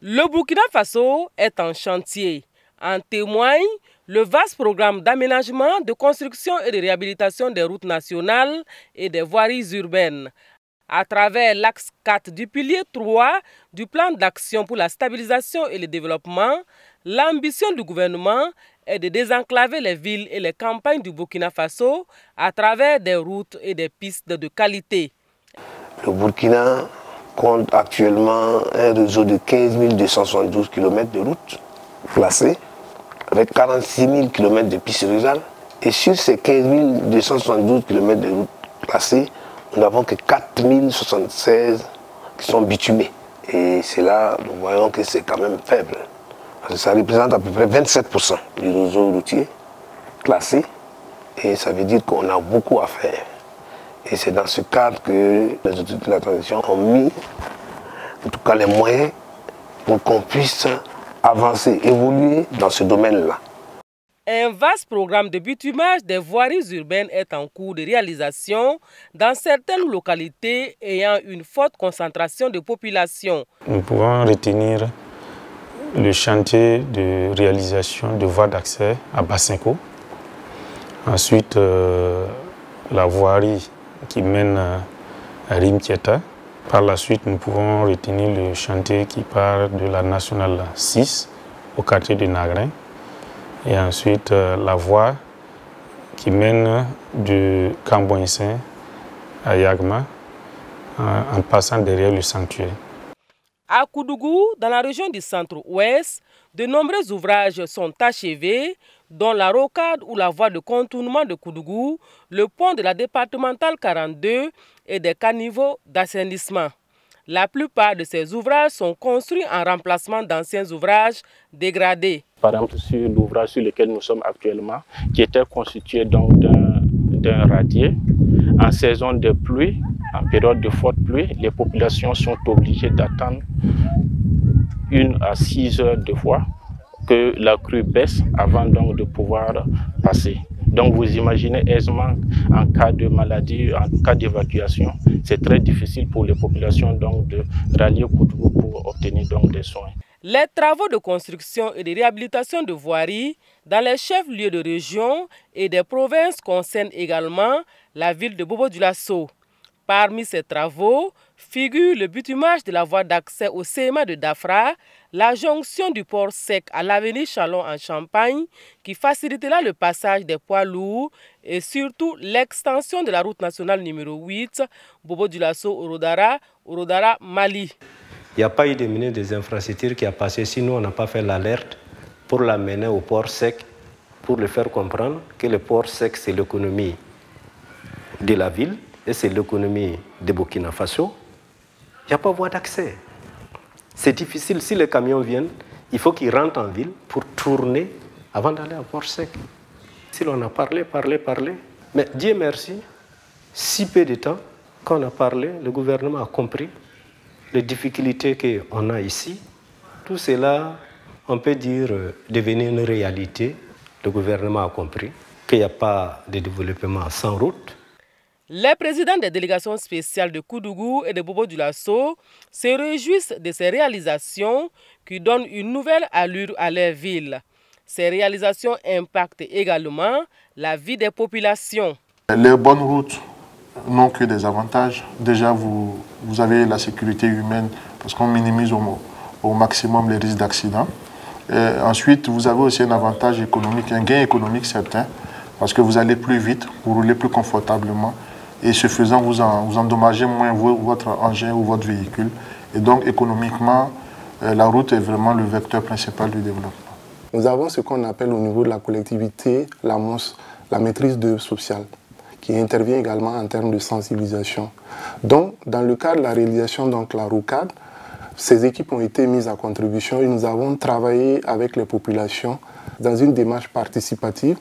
Le Burkina Faso est en chantier. En témoigne le vaste programme d'aménagement, de construction et de réhabilitation des routes nationales et des voiries urbaines. À travers l'axe 4 du pilier 3 du plan d'action pour la stabilisation et le développement, l'ambition du gouvernement est de désenclaver les villes et les campagnes du Burkina Faso à travers des routes et des pistes de qualité. Le Burkina compte actuellement un réseau de 15 272 km de routes classées, avec 46 000 km de pistes rurales. Et sur ces 15 272 km de routes classées, nous n'avons que 4 076 qui sont bitumées. Et c'est là, nous voyons que c'est quand même faible. Parce que ça représente à peu près 27% du réseau routier classé. Et ça veut dire qu'on a beaucoup à faire. Et c'est dans ce cadre que les autorités de la transition ont mis, en tout cas, les moyens pour qu'on puisse avancer, évoluer dans ce domaine-là. Un vaste programme de bitumage des voiries urbaines est en cours de réalisation dans certaines localités ayant une forte concentration de population. Nous pouvons retenir le chantier de réalisation de voies d'accès à Bassinko. Ensuite, la voirie qui mène à Rimkieta. Par la suite, nous pouvons retenir le chantier qui part de la nationale 6 au quartier de Nagrin. Et ensuite, la voie qui mène de Camboinsin à Yagma en passant derrière le sanctuaire. À Koudougou, dans la région du centre-ouest, de nombreux ouvrages sont achevés, dont la rocade ou la voie de contournement de Koudougou, le pont de la départementale 42 et des caniveaux d'assainissement. La plupart de ces ouvrages sont construits en remplacement d'anciens ouvrages dégradés. Par exemple, sur l'ouvrage sur lequel nous sommes actuellement, qui était constitué donc d'un radier, en saison de pluie, en période de forte pluie, les populations sont obligées d'attendre 1 à 6 heures de fois que la crue baisse avant donc de pouvoir passer. Donc vous imaginez aisément en cas de maladie, en cas d'évacuation, c'est très difficile pour les populations donc de rallier Koudougou pour obtenir donc des soins. Les travaux de construction et de réhabilitation de voiries dans les chefs-lieux de région et des provinces concernent également la ville de Bobo-Dioulasso. Parmi ces travaux figure le bitumage de la voie d'accès au CMA de Dafra, la jonction du port sec à l'avenue Chalon en Champagne qui facilitera le passage des poids lourds et surtout l'extension de la route nationale numéro 8, Bobo-Dioulasso-Orodara-Mali. Il n'y a pas eu de ministre des infrastructures qui a passé, sinon on n'a pas fait l'alerte pour l'amener au port sec, pour le faire comprendre que le port sec c'est l'économie de la ville et c'est l'économie de Burkina Faso. Il n'y a pas voie d'accès. C'est difficile, si les camions viennent, il faut qu'ils rentrent en ville pour tourner avant d'aller au port sec. Si l'on a parlé, mais Dieu merci, si peu de temps, quand on a parlé, le gouvernement a compris les difficultés qu'on a ici. Tout cela, on peut dire, devenir une réalité. Le gouvernement a compris qu'il n'y a pas de développement sans route. Les présidents des délégations spéciales de Koudougou et de Bobo-Dioulasso se réjouissent de ces réalisations qui donnent une nouvelle allure à leur ville. Ces réalisations impactent également la vie des populations. Les bonnes routes n'ont que des avantages. Déjà, vous avez la sécurité humaine parce qu'on minimise au maximum les risques d'accident. Ensuite, vous avez aussi un avantage économique, un gain économique certain parce que vous allez plus vite, vous roulez plus confortablement. Et ce faisant, vous endommagez moins votre engin ou votre véhicule. Et donc, économiquement, la route est vraiment le vecteur principal du développement. Nous avons ce qu'on appelle au niveau de la collectivité la maîtrise d'œuvre sociale, qui intervient également en termes de sensibilisation. Donc, dans le cadre de la réalisation de la rocade, ces équipes ont été mises à contribution et nous avons travaillé avec les populations dans une démarche participative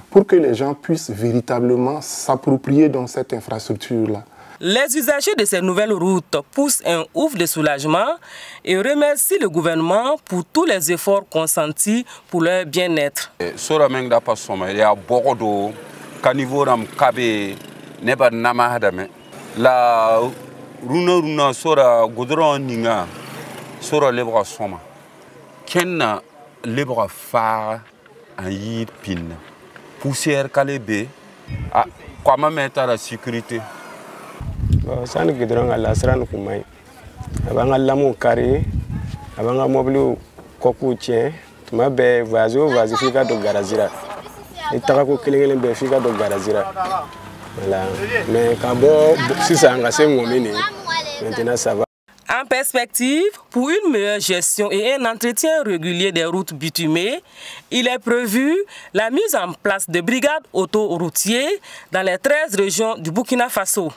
pour que les gens puissent véritablement s'approprier dans cette infrastructure-là. Les usagers de ces nouvelles routes poussent un ouf de soulagement et remercient le gouvernement pour tous les efforts consentis pour leur bien-être. La runa sora goudron ninga sora lebra soma kenna lebra fa en yid pin poussière kalebe a comment mettre la sécurité san goudron ala sran kumai abanga lamu kari abanga mobile koku tien tuma be vazo fika do garazira itaka ko kelengelen be fika do garazira. Voilà. Mais quand si ça maintenant ça va. En perspective, pour une meilleure gestion et un entretien régulier des routes bitumées, il est prévu la mise en place de brigades autoroutières dans les 13 régions du Burkina Faso.